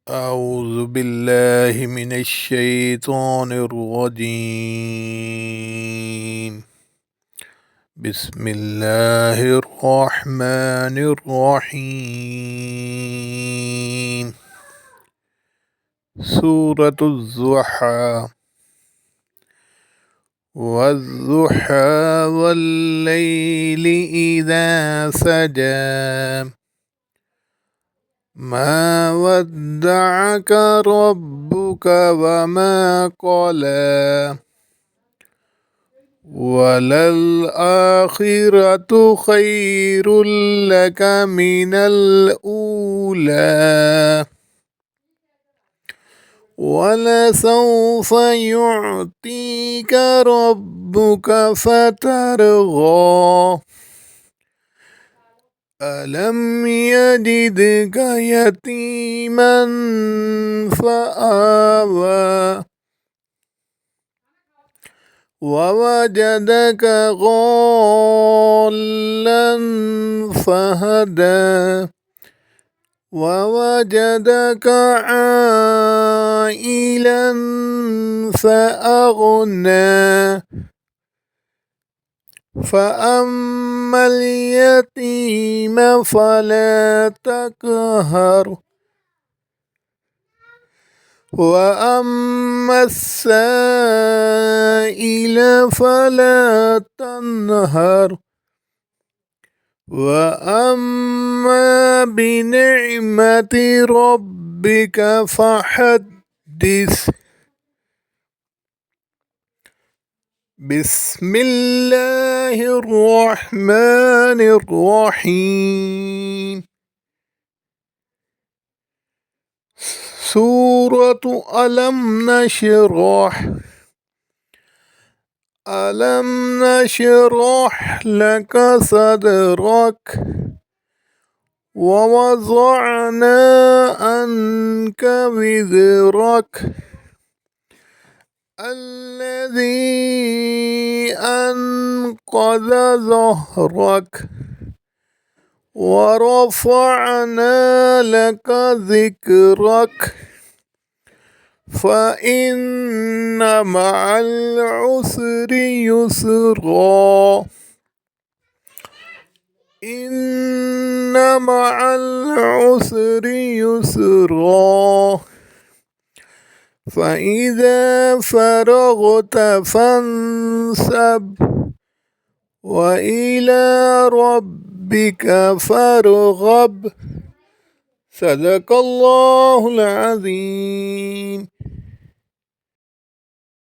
أعوذ بالله من الشيطان الرجيم. بسم الله الرحمن الرحيم. سورة الضحى. والضحى والليل إذا سجى ما ودعك ربك وما قلى وللآخرة خير لك من الأولى ولسوف يعطيك ربك فترضى ألم يجدك يتيما فآوى ووجدك ضالا فهدى ووجدك عائلا فأغنى فأما اليتيم فلا تقهر وأما السائل فلا تنهر وأما بنعمة ربك فحدث. بسم الله الرحمن الرحيم. سورة ألم نشرح لك صدرك ووضعنا عنك وزرك الذي أنقض ظهرك ورفعنا لك ذكرك فإن مع العسر يسرا إن مع العسر يسرا فإذا فرغت فانصب وإلى ربك فارغب. صدق الله العظيم.